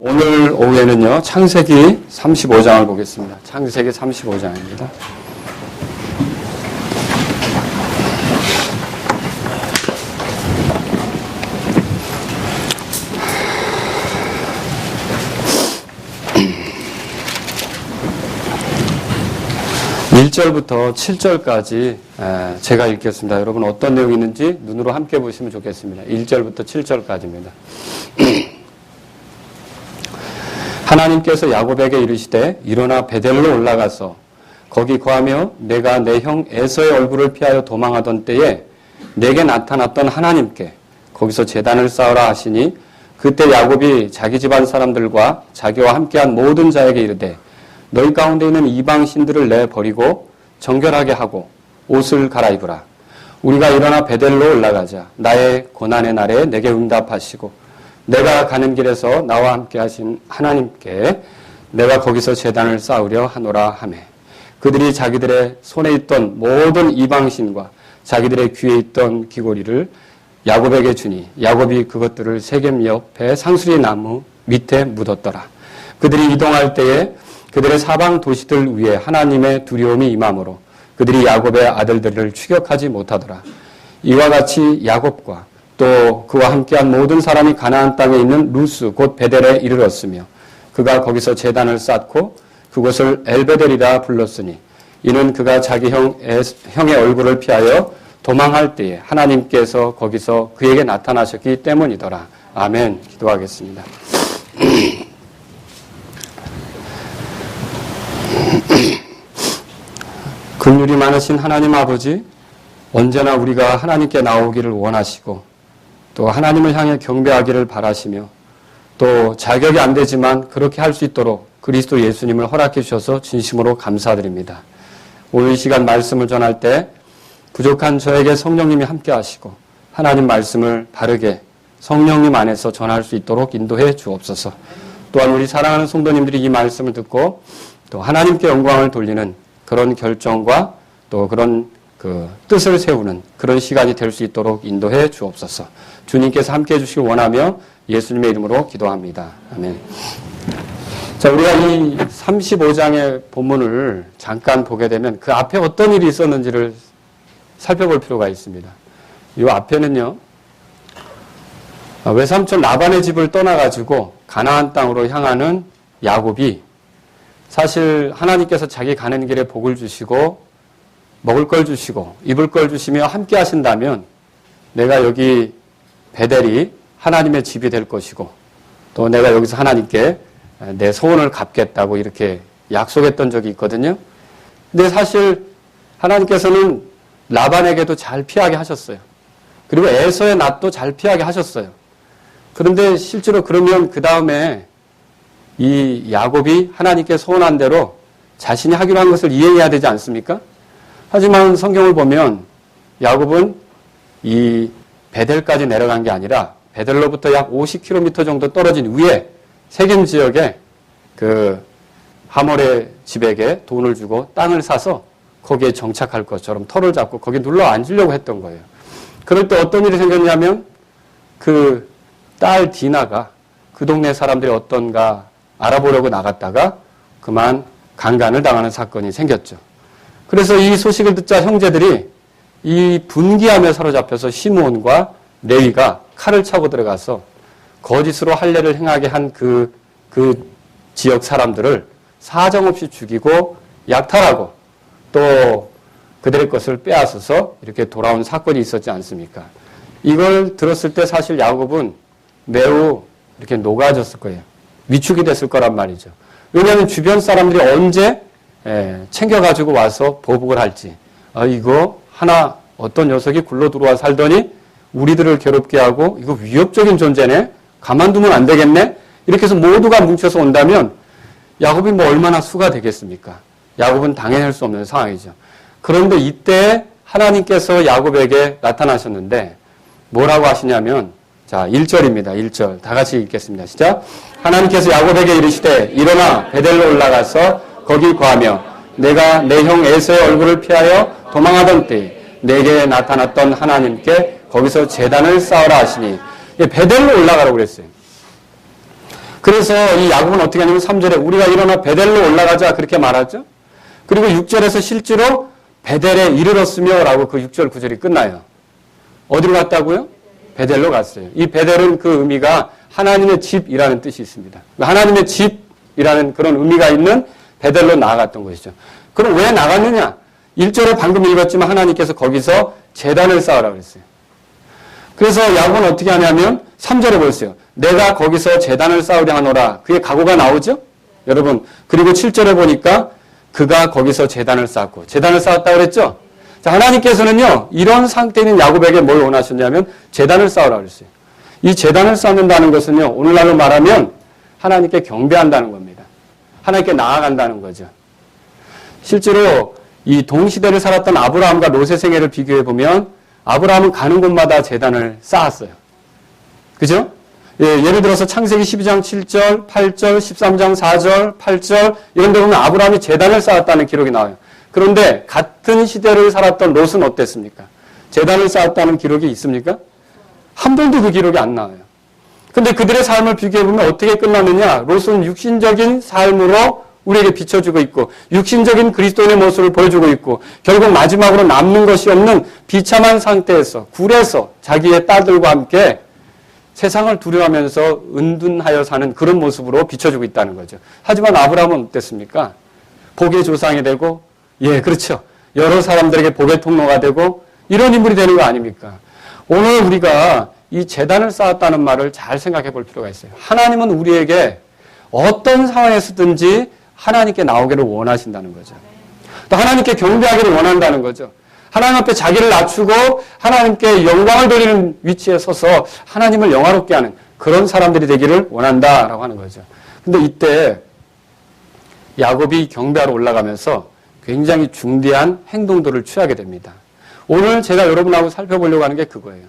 오늘 오후에는요, 창세기 35장을 보겠습니다. 창세기 35장입니다. (1절부터) (7절까지) 제가 읽겠습니다. 여러분 어떤 내용이 있는지 눈으로 함께 보시면 좋겠습니다. (1절부터) (7절까지입니다) 하나님께서 야곱에게 이르시되 일어나 베델로 올라가서 거기 거하며 내가 내 형 에서의 얼굴을 피하여 도망하던 때에 내게 나타났던 하나님께 거기서 제단을 쌓으라 하시니 그때 야곱이 자기 집안 사람들과 자기와 함께한 모든 자에게 이르되 너희 가운데 있는 이방 신들을 내버리고 정결하게 하고 옷을 갈아입으라. 우리가 일어나 베델로 올라가자. 나의 고난의 날에 내게 응답하시고 내가 가는 길에서 나와 함께 하신 하나님께 내가 거기서 제단을 쌓으려 하노라 하매 그들이 자기들의 손에 있던 모든 이방신과 자기들의 귀에 있던 귀고리를 야곱에게 주니 야곱이 그것들을 세겜 옆에 상수리 나무 밑에 묻었더라. 그들이 이동할 때에 그들의 사방 도시들 위에 하나님의 두려움이 임함으로 그들이 야곱의 아들들을 추격하지 못하더라. 이와 같이 야곱과 또 그와 함께한 모든 사람이 가나안 땅에 있는 루스 곧 베델에 이르렀으며 그가 거기서 제단을 쌓고 그곳을 엘베델이라 불렀으니 이는 그가 자기 형의 얼굴을 피하여 도망할 때에 하나님께서 거기서 그에게 나타나셨기 때문이더라. 아멘. 기도하겠습니다. 긍휼이 많으신 하나님 아버지, 언제나 우리가 하나님께 나오기를 원하시고 또 하나님을 향해 경배하기를 바라시며 또 자격이 안 되지만 그렇게 할 수 있도록 그리스도 예수님을 허락해 주셔서 진심으로 감사드립니다. 오늘 이 시간 말씀을 전할 때 부족한 저에게 성령님이 함께 하시고 하나님 말씀을 바르게 성령님 안에서 전할 수 있도록 인도해 주옵소서. 또한 우리 사랑하는 성도님들이 이 말씀을 듣고 또 하나님께 영광을 돌리는 그런 결정과 또 그런 뜻을 세우는 그런 시간이 될 수 있도록 인도해 주옵소서. 주님께서 함께 해주시길 원하며 예수님의 이름으로 기도합니다. 아멘. 자, 우리가 이 35장의 본문을 잠깐 보게 되면 그 앞에 어떤 일이 있었는지를 살펴볼 필요가 있습니다. 이 앞에는요, 외삼촌 라반의 집을 떠나가지고 가나안 땅으로 향하는 야곱이 사실 하나님께서 자기 가는 길에 복을 주시고 먹을 걸 주시고 입을 걸 주시며 함께 하신다면 내가 여기 베델이 하나님의 집이 될 것이고 또 내가 여기서 하나님께 내 소원을 갚겠다고 이렇게 약속했던 적이 있거든요. 근데 사실 하나님께서는 라반에게도 잘 피하게 하셨어요. 그리고 에서의 낫도 잘 피하게 하셨어요. 그런데 실제로 그러면 그 다음에 이 야곱이 하나님께 소원한 대로 자신이 하기로 한 것을 이행해야 되지 않습니까? 하지만 성경을 보면 야곱은 이 베델까지 내려간 게 아니라 베델로부터 약 50km 정도 떨어진 위에 세겜 지역에 그 하몰의 집에게 돈을 주고 땅을 사서 거기에 정착할 것처럼 터를 잡고 거기에 눌러 앉으려고 했던 거예요. 그럴 때 어떤 일이 생겼냐면 그 딸 디나가 그 동네 사람들이 어떤가 알아보려고 나갔다가 그만 강간을 당하는 사건이 생겼죠. 그래서 이 소식을 듣자 형제들이 이 분기함에 사로잡혀서 시므온과 레위가 칼을 차고 들어가서 거짓으로 할례를 행하게 한 그 지역 사람들을 사정없이 죽이고 약탈하고 또 그들의 것을 빼앗아서 이렇게 돌아온 사건이 있었지 않습니까? 이걸 들었을 때 사실 야곱은 매우 이렇게 녹아졌을 거예요. 위축이 됐을 거란 말이죠. 왜냐하면 주변 사람들이 언제 챙겨가지고 와서 보복을 할지. 이거 하나 어떤 녀석이 굴러 들어와 살더니 우리들을 괴롭게 하고 이거 위협적인 존재네. 가만두면 안 되겠네. 이렇게 해서 모두가 뭉쳐서 온다면 야곱이 뭐 얼마나 수가 되겠습니까? 야곱은 당해낼 수 없는 상황이죠. 그런데 이때 하나님께서 야곱에게 나타나셨는데 뭐라고 하시냐면 자, 1절입니다. 1절. 다 같이 읽겠습니다. 시작. 하나님께서 야곱에게 이르시되 일어나 베델로 올라가서 거기 거하며 내가 내 형 에서의 얼굴을 피하여 도망하던 때에 내게 나타났던 하나님께 거기서 제단을 쌓으라 하시니 베델로 올라가라고 그랬어요. 그래서 이 야곱은 어떻게 하냐면 3절에 우리가 일어나 베델로 올라가자 그렇게 말하죠. 그리고 6절에서 실제로 베델에 이르렀으며 라고 그 6절 9절이 끝나요. 어디로 갔다고요? 베델로 갔어요. 이 베델은 그 의미가 하나님의 집이라는 뜻이 있습니다. 하나님의 집이라는 그런 의미가 있는 베델로 나아갔던 것이죠. 그럼 왜 나갔느냐? 1절에 방금 읽었지만 하나님께서 거기서 제단을 쌓으라고 그랬어요. 그래서 야곱은 어떻게 하냐면 3절에 보세요. 내가 거기서 제단을 쌓으려 하노라. 그게 각오가 나오죠? 여러분. 그리고 7절에 보니까 그가 거기서 제단을 쌓고 제단을 쌓았다고 그랬죠? 자, 하나님께서는요. 이런 상태에 있는 야곱에게 뭘 원하셨냐면 제단을 쌓으라고 그랬어요. 이 제단을 쌓는다는 것은요. 오늘날로 말하면 하나님께 경배한다는 겁니다. 하나님께 나아간다는 거죠. 실제로 이 동시대를 살았던 아브라함과 롯의 생애를 비교해 보면 아브라함은 가는 곳마다 제단을 쌓았어요. 그죠? 예, 예를 들어서 창세기 12장 7절, 8절, 13장 4절, 8절 이런 데 보면 아브라함이 제단을 쌓았다는 기록이 나와요. 그런데 같은 시대를 살았던 롯은 어땠습니까? 제단을 쌓았다는 기록이 있습니까? 한 번도 그 기록이 안 나와요. 근데 그들의 삶을 비교해 보면 어떻게 끝났느냐? 롯은 육신적인 삶으로 우리에게 비춰주고 있고 육신적인 그리스도인의 모습을 보여주고 있고 결국 마지막으로 남는 것이 없는 비참한 상태에서 굴에서 자기의 딸들과 함께 세상을 두려워하면서 은둔하여 사는 그런 모습으로 비춰주고 있다는 거죠. 하지만 아브라함은 어땠습니까? 복의 조상이 되고 예, 그렇죠. 여러 사람들에게 복의 통로가 되고 이런 인물이 되는 거 아닙니까? 오늘 우리가 이 제단을 쌓았다는 말을 잘 생각해 볼 필요가 있어요. 하나님은 우리에게 어떤 상황에서든지 하나님께 나오기를 원하신다는 거죠. 또 하나님께 경배하기를 원한다는 거죠. 하나님 앞에 자기를 낮추고 하나님께 영광을 돌리는 위치에 서서 하나님을 영화롭게 하는 그런 사람들이 되기를 원한다라고 하는 거죠. 근데 이때 야곱이 경배하러 올라가면서 굉장히 중대한 행동들을 취하게 됩니다. 오늘 제가 여러분하고 살펴보려고 하는 게 그거예요.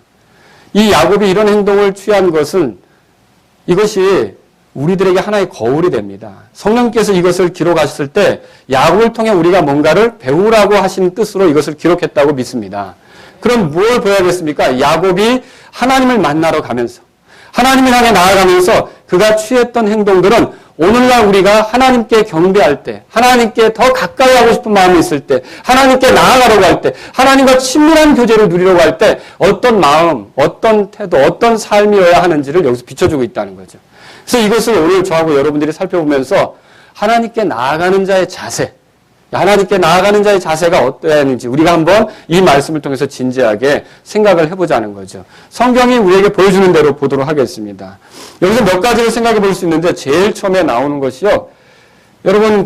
이 야곱이 이런 행동을 취한 것은 이것이 우리들에게 하나의 거울이 됩니다. 성령께서 이것을 기록하셨을 때 야곱을 통해 우리가 뭔가를 배우라고 하신 뜻으로 이것을 기록했다고 믿습니다. 그럼 뭘 보여야겠습니까? 야곱이 하나님을 만나러 가면서 하나님을 향해 나아가면서 그가 취했던 행동들은 오늘날 우리가 하나님께 경배할 때, 하나님께 더 가까이 하고 싶은 마음이 있을 때, 하나님께 나아가려고 할 때, 하나님과 친밀한 교제를 누리려고 할 때 어떤 마음, 어떤 태도, 어떤 삶이어야 하는지를 여기서 비춰주고 있다는 거죠. 그래서 이것을 오늘 저하고 여러분들이 살펴보면서 하나님께 나아가는 자의 자세, 하나님께 나아가는 자의 자세가 어떠해야 하는지 우리가 한번 이 말씀을 통해서 진지하게 생각을 해보자는 거죠. 성경이 우리에게 보여주는 대로 보도록 하겠습니다. 여기서 몇 가지를 생각해 볼 수 있는데 제일 처음에 나오는 것이요. 여러분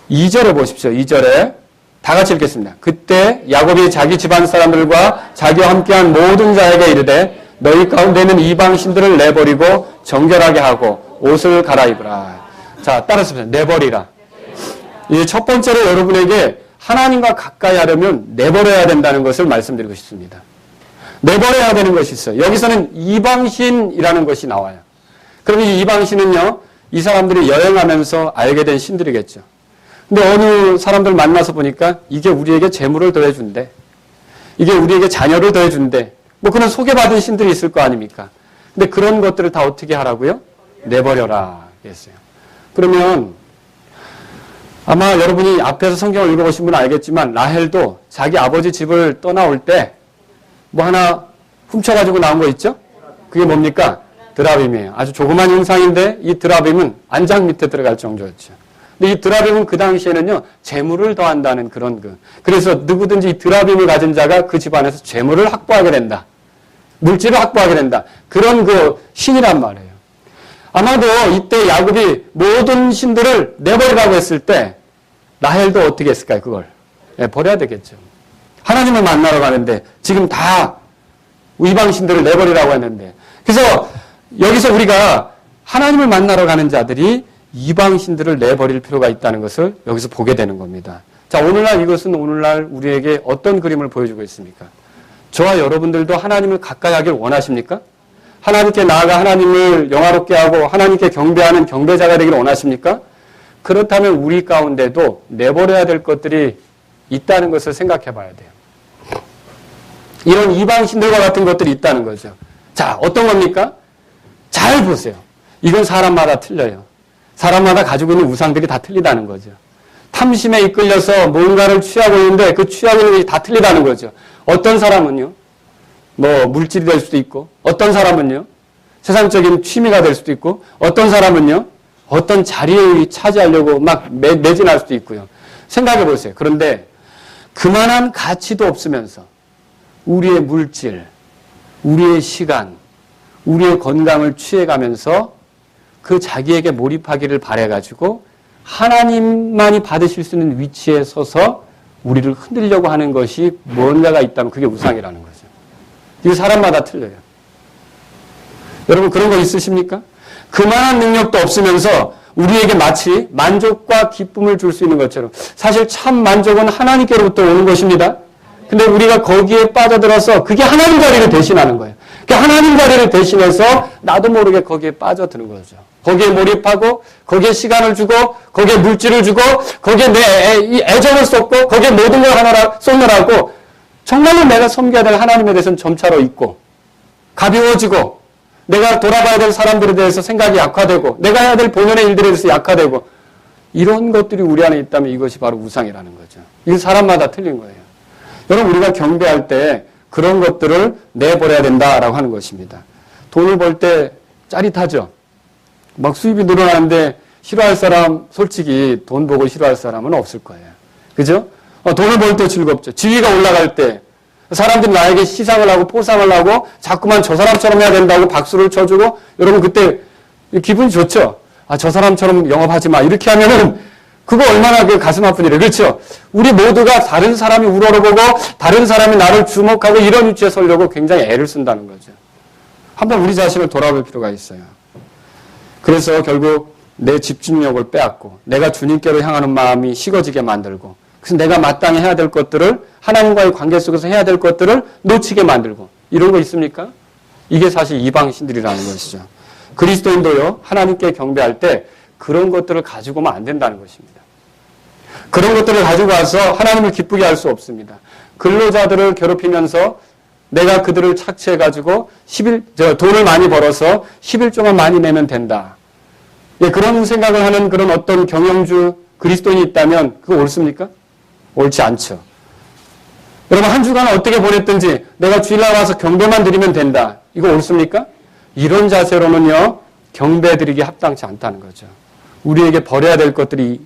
2절에 보십시오. 2절에 다 같이 읽겠습니다. 그때 야곱이 자기 집안 사람들과 자기와 함께한 모든 자에게 이르되 너희 가운데는 이방 신들을 내버리고 정결하게 하고 옷을 갈아입으라. 자, 따라서 내버리라. 이제 첫 번째로 여러분에게 하나님과 가까이 하려면 내버려야 된다는 것을 말씀드리고 싶습니다. 내버려야 되는 것이 있어요. 여기서는 이방신이라는 것이 나와요. 그럼 이 이방신은요, 이 사람들이 여행하면서 알게 된 신들이겠죠. 근데 어느 사람들 만나서 보니까 이게 우리에게 재물을 더해준대. 이게 우리에게 자녀를 더해준대. 뭐 그런 소개받은 신들이 있을 거 아닙니까? 근데 그런 것들을 다 어떻게 하라고요? 내버려라 했어요. 그러면 아마 여러분이 앞에서 성경을 읽어보신 분은 알겠지만 라헬도 자기 아버지 집을 떠나올 때 뭐 하나 훔쳐가지고 나온 거 있죠? 그게 뭡니까? 드라빔이에요. 아주 조그만 형상인데 이 드라빔은 안장 밑에 들어갈 정도였죠. 근데 이 드라빔은 그 당시에는요, 재물을 더한다는 그런 그래서 누구든지 이 드라빔을 가진 자가 그 집안에서 재물을 확보하게 된다. 물질을 확보하게 된다. 그런 신이란 말이에요. 아마도 이때 야곱이 모든 신들을 내버리라고 했을 때 라헬도 어떻게 했을까요? 그걸 버려야 되겠죠. 하나님을 만나러 가는데 지금 다 이방 신들을 내버리라고 했는데 그래서 여기서 우리가 하나님을 만나러 가는 자들이 이방 신들을 내버릴 필요가 있다는 것을 여기서 보게 되는 겁니다. 자, 오늘날 이것은 오늘날 우리에게 어떤 그림을 보여주고 있습니까? 저와 여러분들도 하나님을 가까이 하길 원하십니까? 하나님께 나아가 하나님을 영화롭게 하고 하나님께 경배하는 경배자가 되기를 원하십니까? 그렇다면 우리 가운데도 내버려야 될 것들이 있다는 것을 생각해 봐야 돼요. 이런 이방신들과 같은 것들이 있다는 거죠. 자, 어떤 겁니까? 잘 보세요. 이건 사람마다 틀려요. 사람마다 가지고 있는 우상들이 다 틀리다는 거죠. 탐심에 이끌려서 뭔가를 취하고 있는데 그 취하고 있는 것이 다 틀리다는 거죠. 어떤 사람은요, 뭐 물질이 될 수도 있고, 어떤 사람은요, 세상적인 취미가 될 수도 있고, 어떤 사람은요, 어떤 자리에 차지하려고 막 매진할 수도 있고요. 생각해 보세요. 그런데 그만한 가치도 없으면서 우리의 물질, 우리의 시간, 우리의 건강을 취해가면서 그 자기에게 몰입하기를 바래가지고 하나님만이 받으실 수 있는 위치에 서서 우리를 흔들려고 하는 것이 뭔가가 있다면 그게 우상이라는 거죠. 이거 사람마다 틀려요. 여러분 그런 거 있으십니까? 그만한 능력도 없으면서 우리에게 마치 만족과 기쁨을 줄 수 있는 것처럼 사실 참 만족은 하나님께로부터 오는 것입니다. 근데 우리가 거기에 빠져들어서 그게 하나님 자리를 대신하는 거예요. 그러니까 하나님 자리를 대신해서 나도 모르게 거기에 빠져드는 거죠. 거기에 몰입하고 거기에 시간을 주고 거기에 물질을 주고 거기에 내 애정을 쏟고 거기에 모든 걸 쏟느라고 정말로 내가 섬겨야 될 하나님에 대해서는 점차로 있고 가벼워지고 내가 돌아봐야 될 사람들에 대해서 생각이 약화되고 내가 해야 될 본연의 일들에 대해서 약화되고 이런 것들이 우리 안에 있다면 이것이 바로 우상이라는 거죠. 이건 사람마다 틀린 거예요. 여러분 우리가 경배할 때 그런 것들을 내버려야 된다라고 하는 것입니다. 돈을 벌 때 짜릿하죠. 막 수입이 늘어나는데 싫어할 사람 솔직히 돈 보고 싫어할 사람은 없을 거예요. 그죠? 돈을 벌 때 즐겁죠. 지위가 올라갈 때 사람들이 나에게 시상을 하고 포상을 하고 자꾸만 저 사람처럼 해야 된다고 박수를 쳐주고 여러분 그때 기분이 좋죠. 아, 저 사람처럼 영업하지 마. 이렇게 하면은 그거 얼마나 그 가슴 아픈 일이에요. 그렇죠? 우리 모두가 다른 사람이 우러러보고 다른 사람이 나를 주목하고 이런 위치에 서려고 굉장히 애를 쓴다는 거죠. 한번 우리 자신을 돌아볼 필요가 있어요. 그래서 결국 내 집중력을 빼앗고 내가 주님께로 향하는 마음이 식어지게 만들고 그래서 내가 마땅히 해야 될 것들을 하나님과의 관계 속에서 해야 될 것들을 놓치게 만들고 이런 거 있습니까? 이게 사실 이방신들이라는 것이죠. 그리스도인도요. 하나님께 경배할 때 그런 것들을 가지고 오면 안 된다는 것입니다. 그런 것들을 가지고 와서 하나님을 기쁘게 할 수 없습니다. 근로자들을 괴롭히면서 내가 그들을 착취해가지고 돈을 많이 벌어서 11조만 많이 내면 된다. 예, 그런 생각을 하는 그런 어떤 경영주 그리스도인이 있다면 그거 옳습니까? 옳지 않죠. 여러분 한 주간 어떻게 보냈든지 내가 주일날 와서 경배만 드리면 된다. 이거 옳습니까? 이런 자세로는요. 경배 드리기 합당치 않다는 거죠. 우리에게 버려야 될 것들이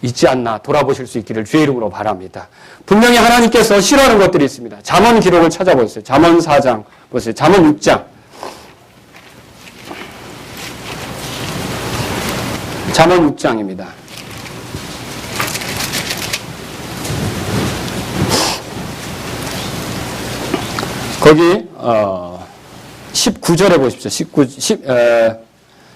있지 않나 돌아보실 수 있기를 주의 이름으로 바랍니다. 분명히 하나님께서 싫어하는 것들이 있습니다. 잠언 기록을 찾아보세요. 잠언 4장 보세요. 잠언 6장. 잠언 6장입니다. 거기 19절에 보십시오.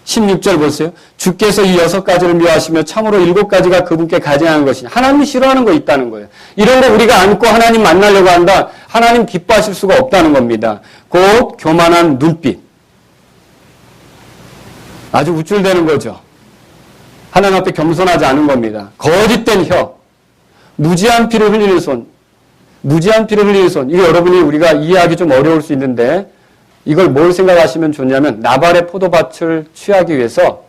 16절 보세요. 주께서 이 6가지를 미워하시며 참으로 7가지가 그분께 가증하는 것이니 하나님이 싫어하는 거 있다는 거예요. 이런 거 우리가 안고 하나님 만나려고 한다. 하나님 기뻐하실 수가 없다는 겁니다. 곧 교만한 눈빛. 아주 우쭐대는 거죠. 하나님 앞에 겸손하지 않은 겁니다. 거짓된 혀. 무지한 피를 흘리는 손. 무지한 피를 흘리는 손. 이거 여러분이 우리가 이해하기 좀 어려울 수 있는데 이걸 뭘 생각하시면 좋냐면 나발의 포도밭을 취하기 위해서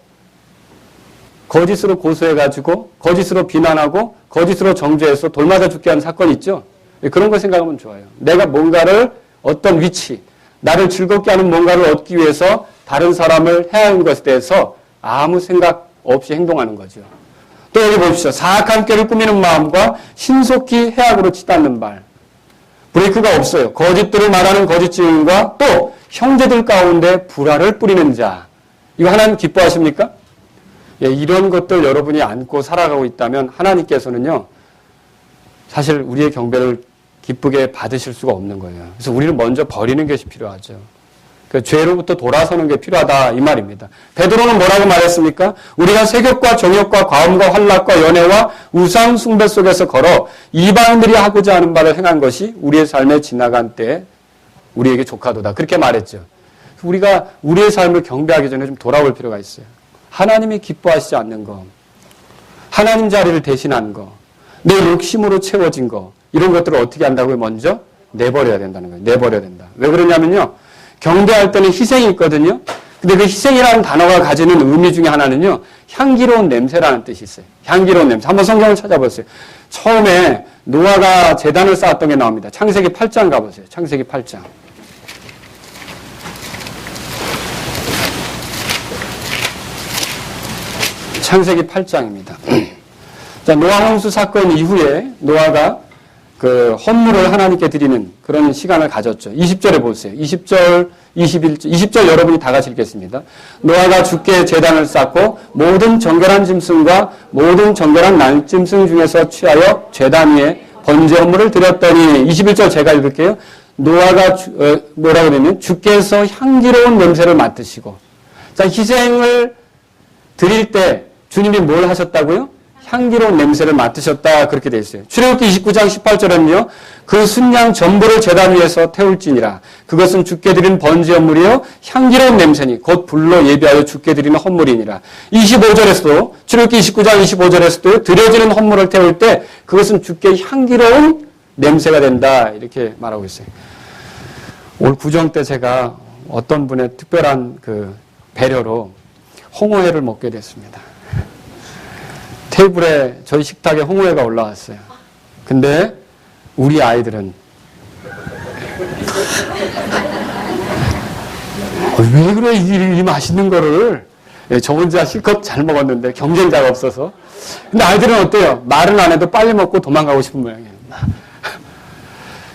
거짓으로 고소해가지고 거짓으로 비난하고 거짓으로 정죄해서 돌맞아 죽게 하는 사건이 있죠. 그런 걸 생각하면 좋아요. 내가 뭔가를 어떤 위치, 나를 즐겁게 하는 뭔가를 얻기 위해서 다른 사람을 해하는 것에 대해서 아무 생각 없이 행동하는 거죠. 또 여기 보십시오. 사악한 꾀를 꾸미는 마음과 신속히 해악으로 치닫는 말. 브레이크가 없어요. 거짓들을 말하는 거짓 증인과 또 형제들 가운데 불화를 뿌리는 자. 이거 하나님 기뻐하십니까? 예, 이런 것들 여러분이 안고 살아가고 있다면 하나님께서는요. 사실 우리의 경배를 기쁘게 받으실 수가 없는 거예요. 그래서 우리는 먼저 버리는 것이 필요하죠. 그 죄로부터 돌아서는 게 필요하다 이 말입니다. 베드로는 뭐라고 말했습니까? 우리가 세욕과 정욕과 과음과 환락과 연애와 우상 숭배 속에서 걸어 이방인들이 하고자 하는 바를 행한 것이 우리의 삶에 지나간 때에 우리에게 조카도다. 그렇게 말했죠. 우리가 우리의 삶을 경배하기 전에 좀 돌아올 필요가 있어요. 하나님이 기뻐하시지 않는 거, 하나님 자리를 대신한 거, 내 욕심으로 채워진 거, 이런 것들을 어떻게 한다고요? 먼저 내버려야 된다는 거예요. 내버려야 된다. 왜 그러냐면요. 경배할 때는 희생이 있거든요. 근데 그 희생이라는 단어가 가지는 의미 중에 하나는요, 향기로운 냄새라는 뜻이 있어요. 향기로운 냄새. 한번 성경을 찾아보세요. 처음에 노아가 제단을 쌓았던 게 나옵니다. 창세기 8장 가보세요. 창세기 8장. 창세기 8장입니다. 자, 노아 홍수 사건 이후에 노아가 그 헌물을 하나님께 드리는 그런 시간을 가졌죠. 20절에 보세요. 20절, 21절, 20절 여러분이 다 같이 읽겠습니다. 노아가 주께 제단을 쌓고 모든 정결한 짐승과 모든 정결한 날짐승 중에서 취하여 제단 위에 번제 헌물을 드렸더니 21절 제가 읽을게요. 노아가 뭐라고 그러냐면 주께서 향기로운 냄새를 맡으시고, 자, 희생을 드릴 때 주님이 뭘 하셨다고요? 향기로운 냄새를 맡으셨다, 그렇게 되어 있어요. 출애굽기 29장 18절에는요. 그 순양 전부를 제단 위에서 태울지니라. 그것은 주께 드린 번제 헌물이요 향기로운 냄새니 곧 불로 예비하여 주께 드리는 헌물이니라. 25절에서도 출애굽기 29장 25절에서도 드려지는 헌물을 태울 때 그것은 주께 향기로운 냄새가 된다, 이렇게 말하고 있어요. 올 구정 때 제가 어떤 분의 특별한 그 배려로 홍어회를 먹게 됐습니다. 테이블에 저희 식탁에 홍어회가 올라왔어요. 근데 우리 아이들은 왜 그래, 이 맛있는 거를. 저 혼자 실컷 잘 먹었는데 경쟁자가 없어서. 근데 아이들은 어때요? 말은 안 해도 빨리 먹고 도망가고 싶은 모양이에요.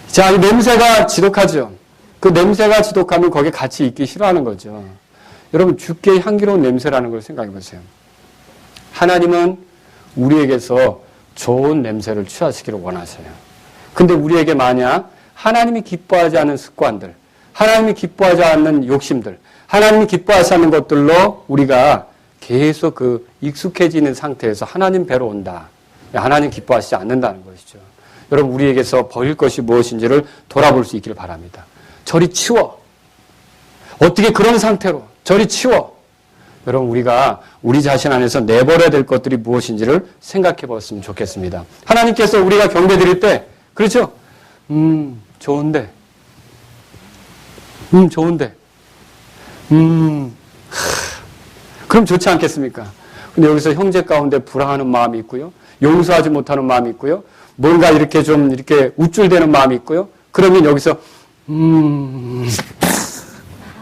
자, 이 냄새가 지독하죠. 그 냄새가 지독하면 거기에 같이 있기 싫어하는 거죠. 여러분, 주께 향기로운 냄새라는 걸 생각해 보세요. 하나님은 우리에게서 좋은 냄새를 취하시기를 원하세요. 근데 우리에게 만약 하나님이 기뻐하지 않은 습관들, 하나님이 기뻐하지 않는 욕심들, 하나님이 기뻐하지 않는 것들로 우리가 계속 그 익숙해지는 상태에서 하나님 배로 온다. 하나님 기뻐하시지 않는다는 것이죠. 여러분, 우리에게서 버릴 것이 무엇인지를 돌아볼 수 있기를 바랍니다. 저리 치워. 어떻게 그런 상태로 저리 치워. 여러분, 우리가 우리 자신 안에서 내버려야 될 것들이 무엇인지를 생각해 봤으면 좋겠습니다. 하나님께서 우리가 경배 드릴 때, 그렇죠? 좋은데. 좋은데. 그럼 좋지 않겠습니까? 근데 여기서 형제 가운데 불안하는 마음이 있고요. 용서하지 못하는 마음이 있고요. 뭔가 이렇게 좀 이렇게 우쭐대는 마음이 있고요. 그러면 여기서,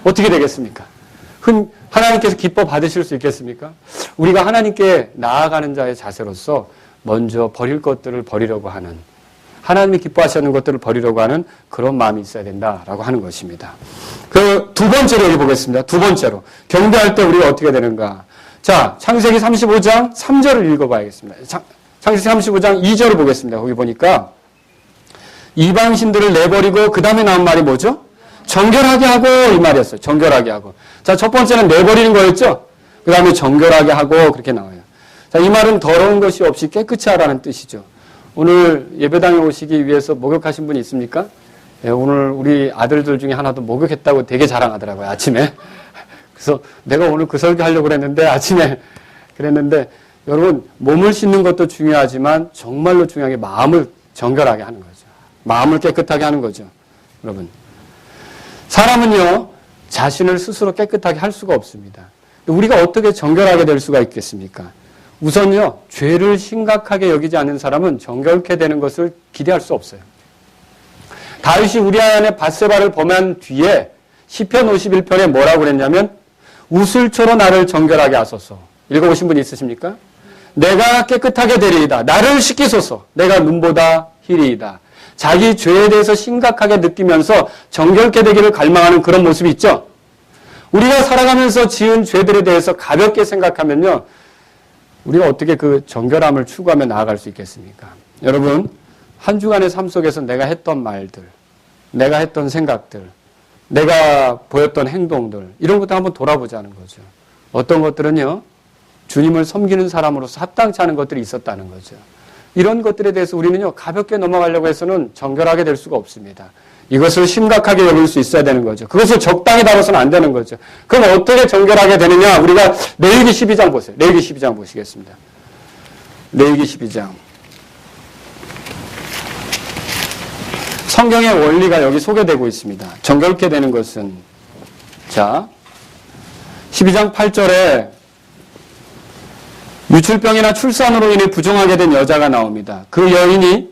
어떻게 되겠습니까? 하나님께서 기뻐 받으실 수 있겠습니까? 우리가 하나님께 나아가는 자의 자세로서 먼저 버릴 것들을 버리려고 하는, 하나님이 기뻐하시는 것들을 버리려고 하는 그런 마음이 있어야 된다라고 하는 것입니다. 그 두 번째로 여기 보겠습니다. 두 번째로. 경배할 때 우리가 어떻게 되는가. 자, 창세기 35장 3절을 읽어봐야겠습니다. 창세기 35장 2절을 보겠습니다. 거기 보니까 이방신들을 내버리고 그 다음에 나온 말이 뭐죠? 정결하게 하고, 이 말이었어요. 정결하게 하고. 자, 첫 번째는 내버리는 거였죠? 그 다음에 정결하게 하고, 그렇게 나와요. 자, 이 말은 더러운 것이 없이 깨끗이 하라는 뜻이죠. 오늘 예배당에 오시기 위해서 목욕하신 분이 있습니까? 예, 오늘 우리 아들들 중에 하나도 목욕했다고 되게 자랑하더라고요, 아침에. 그래서 내가 오늘 그 설교 하려고 그랬는데, 아침에 그랬는데, 여러분, 몸을 씻는 것도 중요하지만, 정말로 중요한 게 마음을 정결하게 하는 거죠. 마음을 깨끗하게 하는 거죠. 여러분. 사람은요, 자신을 스스로 깨끗하게 할 수가 없습니다. 우리가 어떻게 정결하게 될 수가 있겠습니까? 우선요, 죄를 심각하게 여기지 않는 사람은 정결케 되는 것을 기대할 수 없어요. 다윗이 우리아 안에 밧세바를 범한 뒤에 시편 51편에 뭐라고 그랬냐면 우슬초로 나를 정결하게 하소서. 읽어보신 분 있으십니까? 내가 깨끗하게 되리이다. 나를 씻기소서. 내가 눈보다 희리이다. 자기 죄에 대해서 심각하게 느끼면서 정결케 되기를 갈망하는 그런 모습이 있죠. 우리가 살아가면서 지은 죄들에 대해서 가볍게 생각하면요, 우리가 어떻게 그 정결함을 추구하며 나아갈 수 있겠습니까? 여러분, 한 주간의 삶 속에서 내가 했던 말들, 내가 했던 생각들, 내가 보였던 행동들, 이런 것도 한번 돌아보자는 거죠. 어떤 것들은요, 주님을 섬기는 사람으로서 합당치 않은 것들이 있었다는 거죠. 이런 것들에 대해서 우리는요, 가볍게 넘어가려고 해서는 정결하게 될 수가 없습니다. 이것을 심각하게 여길 수 있어야 되는 거죠. 그것을 적당히 다뤄서는 안 되는 거죠. 그럼 어떻게 정결하게 되느냐? 우리가 레위기 12장 보세요. 레위기 12장 보시겠습니다. 레위기 12장. 성경의 원리가 여기 소개되고 있습니다. 정결케 되는 것은, 자, 12장 8절에 유출병이나 출산으로 인해 부정하게 된 여자가 나옵니다. 그 여인이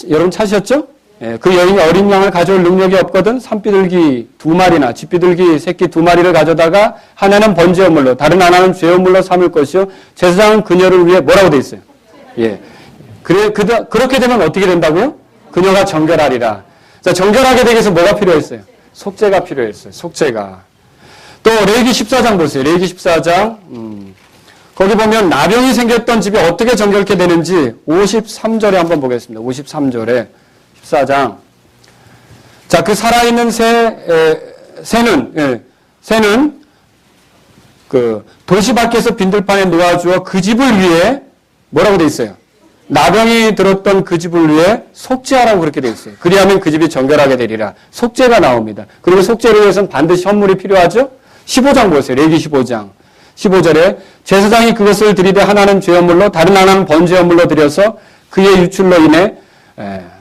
여러분 찾으셨죠? 예, 그 여인이 어린 양을 가져올 능력이 없거든 산비둘기 2마리나 쥐비둘기 새끼 2마리를 가져다가 하나는 번제물로 다른 하나는 죄물로 삼을 것이요 제사장은 그녀를 위해 뭐라고 돼 있어요? 예, 그렇게 되면 어떻게 된다고요? 그녀가 정결하리라. 자, 정결하게 되기 위해서 뭐가 필요했어요? 속죄가 필요했어요. 속죄가. 또 레위기 14장 보세요. 레위기 14장 거기 보면 나병이 생겼던 집이 어떻게 정결케 되는지 53절에 한번 보겠습니다. 53절에 14장. 자, 그 살아있는 새는 그 도시 밖에서 빈들판에 놓아주어 그 집을 위해 뭐라고 돼 있어요? 나병이 들었던 그 집을 위해 속죄하라고 그렇게 돼 있어요. 그리하면 그 집이 정결하게 되리라. 속죄가 나옵니다. 그리고 속죄를 위해서는 반드시 헌물이 필요하죠? 15장 보세요. 레위기 15장. 15절에 제사장이 그것을 드리되 하나는 죄헌물로 다른 하나는 번제헌물로 드려서 그의 유출로 인해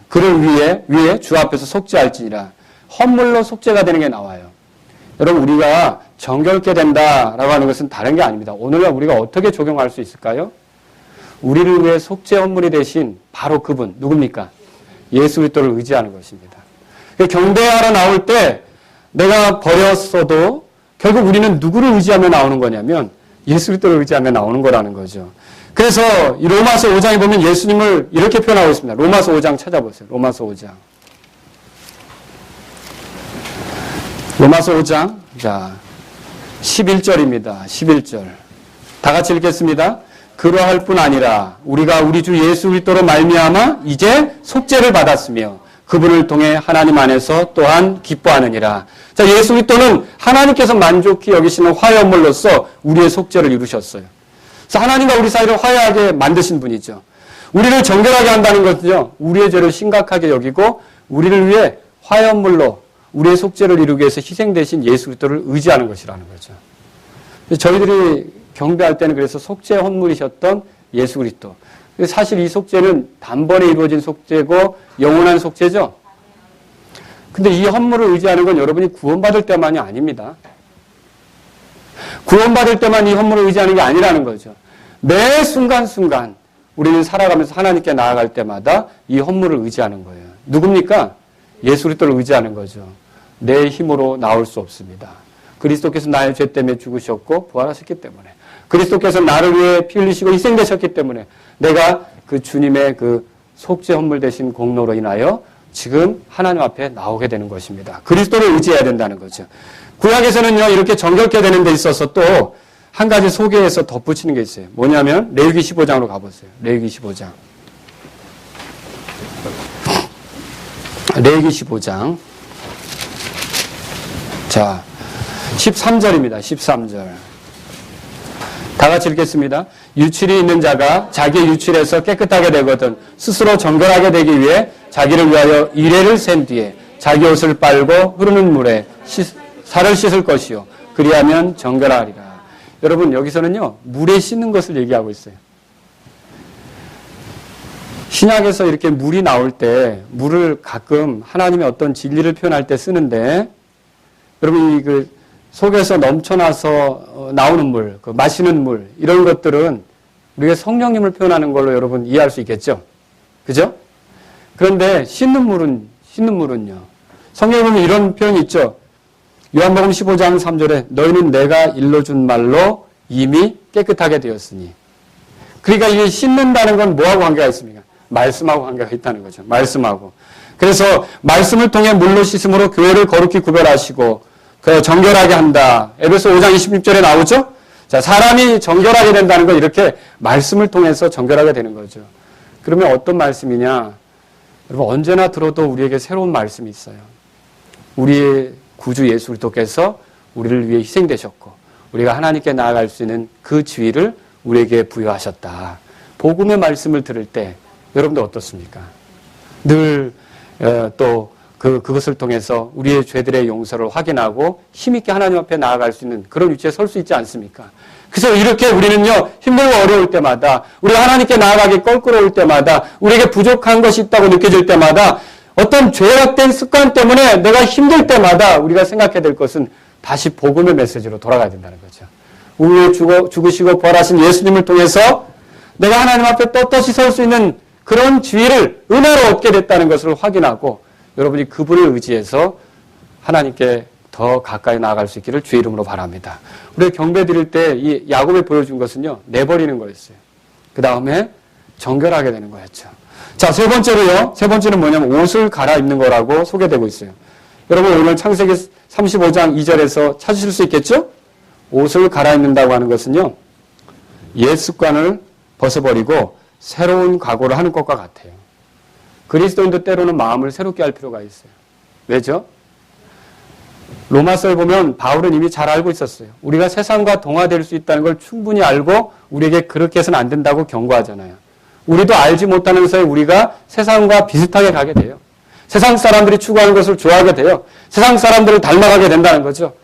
그를 위해 주 앞에서 속죄할지니라. 헌물로 속죄가 되는 게 나와요. 여러분 우리가 정결케 된다라고 하는 것은 다른 게 아닙니다. 오늘날 우리가 어떻게 적용할 수 있을까요? 우리를 위해 속죄 헌물이 되신 바로 그분 누굽니까? 예수 그리스도를 의지하는 것입니다. 경배하러 나올 때 내가 버렸어도 결국 우리는 누구를 의지하며 나오는 거냐면 예수 그리스도를 의지하며 나오는 거라는 거죠. 그래서 이 로마서 5장에 보면 예수님을 이렇게 표현하고 있습니다. 로마서 5장 찾아보세요. 로마서 5장. 로마서 5장. 자, 11절입니다. 11절. 다 같이 읽겠습니다. 그러할 뿐 아니라 우리가 우리 주 예수 그리스도로 말미암아 이제 속죄를 받았으며 그분을 통해 하나님 안에서 또한 기뻐하느니라. 자, 예수 그리스도는 하나님께서 만족히 여기시는 화해헌물로서 우리의 속죄를 이루셨어요. 그래서 하나님과 우리 사이를 화해하게 만드신 분이죠. 우리를 정결하게 한다는 것은요, 우리의 죄를 심각하게 여기고 우리를 위해 화해헌물로 우리의 속죄를 이루기 위해서 희생되신 예수 그리스도를 의지하는 것이라는 거죠. 저희들이 경배할 때는 그래서 속죄 헌물이셨던 예수 그리스도. 사실 이 속죄는 단번에 이루어진 속죄고 영원한 속죄죠. 근데 이 헌물을 의지하는 건 여러분이 구원받을 때만이 아닙니다. 구원받을 때만 이 헌물을 의지하는 게 아니라는 거죠. 매 순간순간 우리는 살아가면서 하나님께 나아갈 때마다 이 헌물을 의지하는 거예요. 누굽니까? 예수 그리스도를 의지하는 거죠. 내 힘으로 나올 수 없습니다. 그리스도께서 나의 죄 때문에 죽으셨고 부활하셨기 때문에 그리스도께서 나를 위해 피 흘리시고 희생되셨기 때문에 내가 그 주님의 그 속죄 헌물 되신 공로로 인하여 지금 하나님 앞에 나오게 되는 것입니다. 그리스도를 의지해야 된다는 거죠. 구약에서는요, 이렇게 정결케 되는 데 있어서 또 한 가지 소개해서 덧붙이는 게 있어요. 뭐냐면 레위기 15장으로 가보세요. 레위기 15장. 레위기 15장. 자, 13절입니다. 13절. 다 같이 읽겠습니다. 유출이 있는 자가 자기의 유출에서 깨끗하게 되거든 스스로 정결하게 되기 위해 자기를 위하여 이레를 센 뒤에 자기 옷을 빨고 흐르는 물에 살을 씻을 것이요 그리하면 정결하리라. 여러분 여기서는요 물에 씻는 것을 얘기하고 있어요. 신약에서 이렇게 물이 나올 때 물을 가끔 하나님의 어떤 진리를 표현할 때 쓰는데 여러분 그 속에서 넘쳐나서 나오는 물, 그 마시는 물 이런 것들은 우리가 성령님을 표현하는 걸로 여러분 이해할 수 있겠죠? 그죠? 그런데 씻는 물은요. 성경에 보면 이런 표현이 있죠. 요한복음 15장 3절에 너희는 내가 일러준 말로 이미 깨끗하게 되었으니. 그러니까 이게 씻는다는 건 뭐하고 관계가 있습니까? 말씀하고 관계가 있다는 거죠. 말씀하고. 그래서 말씀을 통해 물로 씻음으로 교회를 거룩히 구별하시고 그 정결하게 한다. 에베소 5장 26절에 나오죠? 자, 사람이 정결하게 된다는 건 이렇게 말씀을 통해서 정결하게 되는 거죠. 그러면 어떤 말씀이냐? 여러분 언제나 들어도 우리에게 새로운 말씀이 있어요. 우리의 구주 예수 그리스도께서 우리를 위해 희생되셨고 우리가 하나님께 나아갈 수 있는 그 지위를 우리에게 부여하셨다. 복음의 말씀을 들을 때 여러분들 어떻습니까? 늘 또 그것을 통해서 우리의 죄들의 용서를 확인하고 힘있게 하나님 앞에 나아갈 수 있는 그런 위치에 설 수 있지 않습니까? 그래서 이렇게 우리는요, 힘들고 어려울 때마다, 우리가 하나님께 나아가기 껄끄러울 때마다, 우리에게 부족한 것이 있다고 느껴질 때마다, 어떤 죄악된 습관 때문에 내가 힘들 때마다 우리가 생각해야 될 것은 다시 복음의 메시지로 돌아가야 된다는 거죠. 우리를 죽으시고 부활하신 예수님을 통해서 내가 하나님 앞에 떳떳이 설 수 있는 그런 지위를 은혜로 얻게 됐다는 것을 확인하고 여러분이 그분을 의지해서 하나님께 더 가까이 나아갈 수 있기를 주의 이름으로 바랍니다. 우리 경배 드릴 때 이 야곱이 보여준 것은요, 내버리는 거였어요. 그 다음에 정결하게 되는 거였죠. 자, 세 번째로요. 세 번째는 뭐냐면 옷을 갈아입는 거라고 소개되고 있어요. 여러분 오늘 창세기 35장 2절에서 찾으실 수 있겠죠? 옷을 갈아입는다고 하는 것은요, 옛 습관을 벗어버리고 새로운 각오를 하는 것과 같아요. 그리스도인도 때로는 마음을 새롭게 할 필요가 있어요. 왜죠? 로마서에 보면 바울은 이미 잘 알고 있었어요. 우리가 세상과 동화될 수 있다는 걸 충분히 알고 우리에게 그렇게 해서는 안 된다고 경고하잖아요. 우리도 알지 못하면서 우리가 세상과 비슷하게 가게 돼요. 세상 사람들이 추구하는 것을 좋아하게 돼요. 세상 사람들을 닮아가게 된다는 거죠.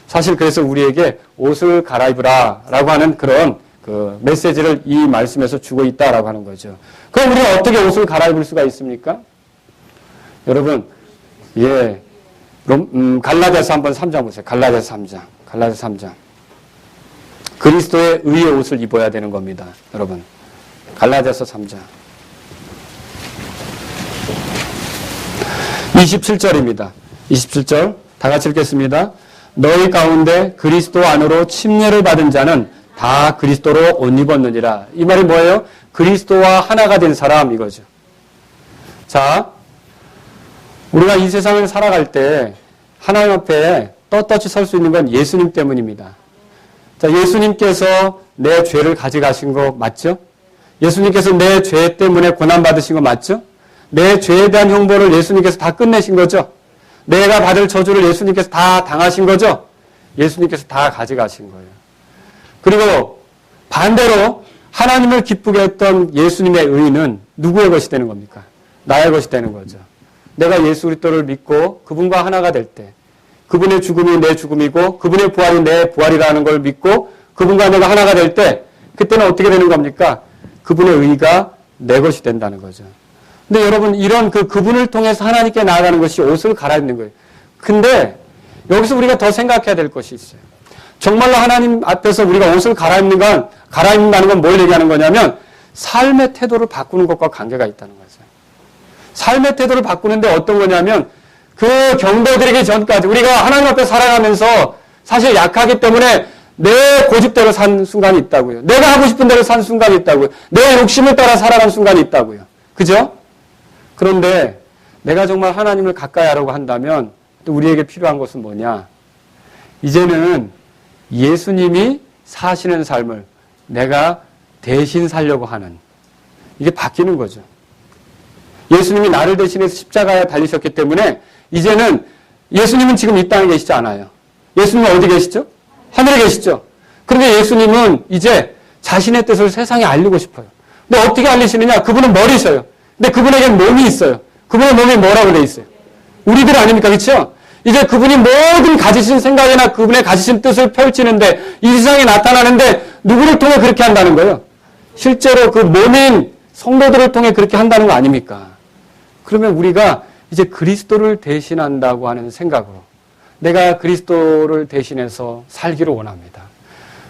사실 그래서 우리에게 옷을 갈아입으라 라고 하는 그런 그 메시지를 이 말씀에서 주고 있다라고 하는 거죠. 그럼 우리가 어떻게 옷을 갈아입을 수가 있습니까? 여러분, 갈라디아서 한번 3장 보세요. 갈라디아서 3장. 그리스도의 의의 옷을 입어야 되는 겁니다. 여러분. 갈라디아서 3장. 27절입니다. 27절. 다 같이 읽겠습니다. 너희 가운데 그리스도 안으로 침례를 받은 자는 다 그리스도로 옷 입었느니라. 이 말이 뭐예요? 그리스도와 하나가 된 사람 이거죠. 자, 우리가 이 세상을 살아갈 때 하나님 앞에 떳떳이 설 수 있는 건 예수님 때문입니다. 자, 예수님께서 내 죄를 가져가신 거 맞죠? 예수님께서 내 죄 때문에 고난받으신 거 맞죠? 내 죄에 대한 형벌을 예수님께서 다 끝내신 거죠? 내가 받을 저주를 예수님께서 다 당하신 거죠? 예수님께서 다 가져가신 거예요. 그리고 반대로 하나님을 기쁘게 했던 예수님의 의는 누구의 것이 되는 겁니까? 나의 것이 되는 거죠. 내가 예수 그리스도를 믿고 그분과 하나가 될 때, 그분의 죽음이 내 죽음이고 그분의 부활이 내 부활이라는 걸 믿고 그분과 내가 하나가 될 때, 그때는 어떻게 되는 겁니까? 그분의 의가 내 것이 된다는 거죠. 근데 여러분, 이런 그분을 통해서 하나님께 나아가는 것이 옷을 갈아입는 거예요. 근데 여기서 우리가 더 생각해야 될 것이 있어요. 정말로 하나님 앞에서 우리가 옷을 갈아입는다는 건 뭘 얘기하는 거냐면 삶의 태도를 바꾸는 것과 관계가 있다는 거죠. 삶의 태도를 바꾸는데 어떤 거냐면 그 경배드리기 전까지 우리가 하나님 앞에 살아가면서 사실 약하기 때문에 내 고집대로 산 순간이 있다고요. 내가 하고 싶은 대로 산 순간이 있다고요. 내 욕심을 따라 살아간 순간이 있다고요. 그죠? 그런데 내가 정말 하나님을 가까이 하려고 한다면 또 우리에게 필요한 것은 뭐냐? 이제는 예수님이 사시는 삶을 내가 대신 살려고 하는, 이게 바뀌는 거죠. 예수님이 나를 대신해서 십자가에 달리셨기 때문에 이제는 예수님은 지금 이 땅에 계시지 않아요. 예수님은 어디 계시죠? 하늘에 계시죠. 그런데 예수님은 이제 자신의 뜻을 세상에 알리고 싶어요. 근데 어떻게 알리시느냐? 그분은 머리셔요. 근데 그분에게는 몸이 있어요. 그분의 몸이 뭐라고 돼 있어요? 우리들 아닙니까? 그렇죠? 이제 그분이 모든 가지신 생각이나 그분의 가지신 뜻을 펼치는데 이 세상에 나타나는데 누구를 통해 그렇게 한다는 거예요? 실제로 그 몸인 성도들을 통해 그렇게 한다는 거 아닙니까? 그러면 우리가 이제 그리스도를 대신한다고 하는 생각으로 내가 그리스도를 대신해서 살기를 원합니다.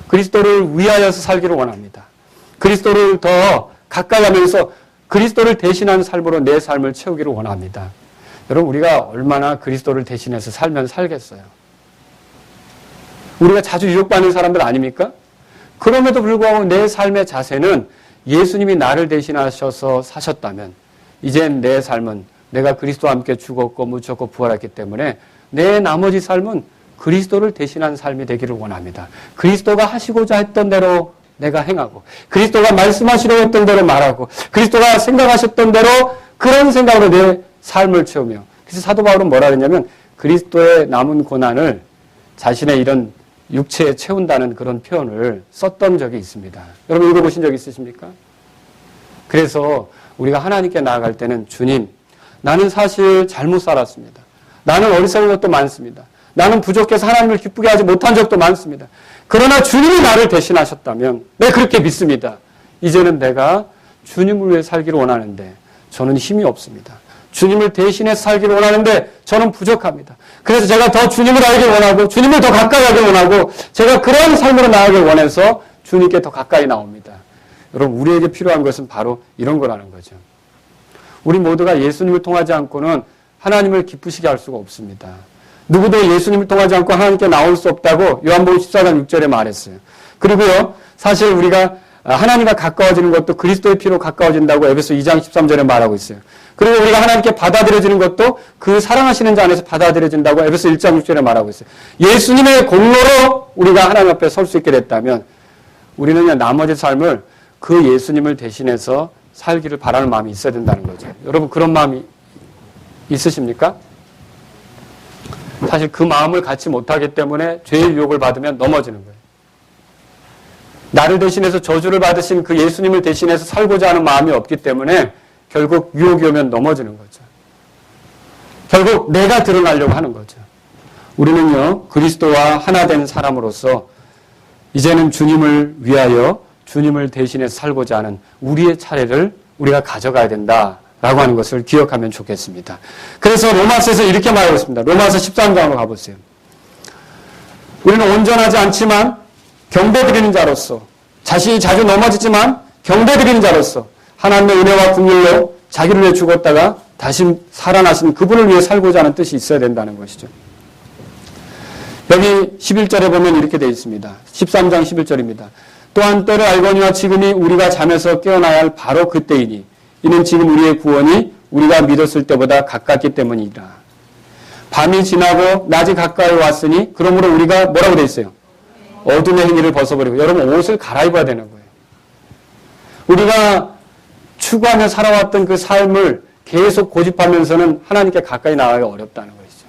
그리스도를 위하여서 살기를 원합니다. 그리스도를 더 가까이 하면서 그리스도를 대신하는 삶으로 내 삶을 채우기를 원합니다. 여러분, 우리가 얼마나 그리스도를 대신해서 살면 살겠어요? 우리가 자주 유혹받는 사람들 아닙니까? 그럼에도 불구하고 내 삶의 자세는 예수님이 나를 대신하셔서 사셨다면 이젠 내 삶은 내가 그리스도와 함께 죽었고 묻혔고 부활했기 때문에 내 나머지 삶은 그리스도를 대신한 삶이 되기를 원합니다. 그리스도가 하시고자 했던 대로 내가 행하고 그리스도가 말씀하시려고 했던 대로 말하고 그리스도가 생각하셨던 대로 그런 생각으로 내 삶을 채우며, 그래서 사도 바울은 뭐라 그랬냐면 그리스도의 남은 고난을 자신의 이런 육체에 채운다는 그런 표현을 썼던 적이 있습니다. 여러분 읽어보신 적 있으십니까? 그래서 우리가 하나님께 나아갈 때는 주님, 나는 사실 잘못 살았습니다. 나는 어리석은 것도 많습니다. 나는 부족해서 하나님을 기쁘게 하지 못한 적도 많습니다. 그러나 주님이 나를 대신하셨다면 네, 그렇게 믿습니다. 이제는 내가 주님을 위해 살기를 원하는데 저는 힘이 없습니다. 주님을 대신해서 살기를 원하는데 저는 부족합니다. 그래서 제가 더 주님을 알길 원하고 주님을 더 가까이 하길 원하고 제가 그런 삶으로 나아가길 원해서 주님께 더 가까이 나옵니다. 여러분 우리에게 필요한 것은 바로 이런 거라는 거죠. 우리 모두가 예수님을 통하지 않고는 하나님을 기쁘시게 할 수가 없습니다. 누구도 예수님을 통하지 않고 하나님께 나올 수 없다고 요한복음 14장 6절에 말했어요. 그리고요 사실 우리가 하나님과 가까워지는 것도 그리스도의 피로 가까워진다고 에베소 2장 13절에 말하고 있어요. 그리고 우리가 하나님께 받아들여지는 것도 그 사랑하시는 자 안에서 받아들여진다고 에베소 1장 6절에 말하고 있어요. 예수님의 공로로 우리가 하나님 앞에 설 수 있게 됐다면 우리는 그냥 나머지 삶을 그 예수님을 대신해서 살기를 바라는 마음이 있어야 된다는 거죠. 여러분 그런 마음이 있으십니까? 사실 그 마음을 갖지 못하기 때문에 죄의 유혹을 받으면 넘어지는 거예요. 나를 대신해서 저주를 받으신 그 예수님을 대신해서 살고자 하는 마음이 없기 때문에 결국 유혹이 오면 넘어지는 거죠. 결국 내가 드러나려고 하는 거죠. 우리는요 그리스도와 하나 된 사람으로서 이제는 주님을 위하여 주님을 대신해서 살고자 하는 우리의 차례를 우리가 가져가야 된다라고 하는 것을 기억하면 좋겠습니다. 그래서 로마서에서 이렇게 말하고 있습니다. 로마서 13장으로 가보세요. 우리는 온전하지 않지만 경배드리는 자로서 자신이 자주 넘어지지만 경배드리는 자로서 하나님의 은혜와 긍휼로 자기를 위해 죽었다가 다시 살아나신 그분을 위해 살고자 하는 뜻이 있어야 된다는 것이죠. 여기 11절에 보면 이렇게 되어 있습니다. 13장 11절입니다. 또한 때를 알거니와 지금이 우리가 잠에서 깨어나야 할 바로 그때이니 이는 지금 우리의 구원이 우리가 믿었을 때보다 가깝기 때문이라. 밤이 지나고 낮이 가까이 왔으니 그러므로 우리가 뭐라고 되어 있어요? 어둠의 행위를 벗어버리고 여러분 옷을 갈아입어야 되는 거예요. 우리가 추구하며 살아왔던 그 삶을 계속 고집하면서는 하나님께 가까이 나가기가 어렵다는 것이죠.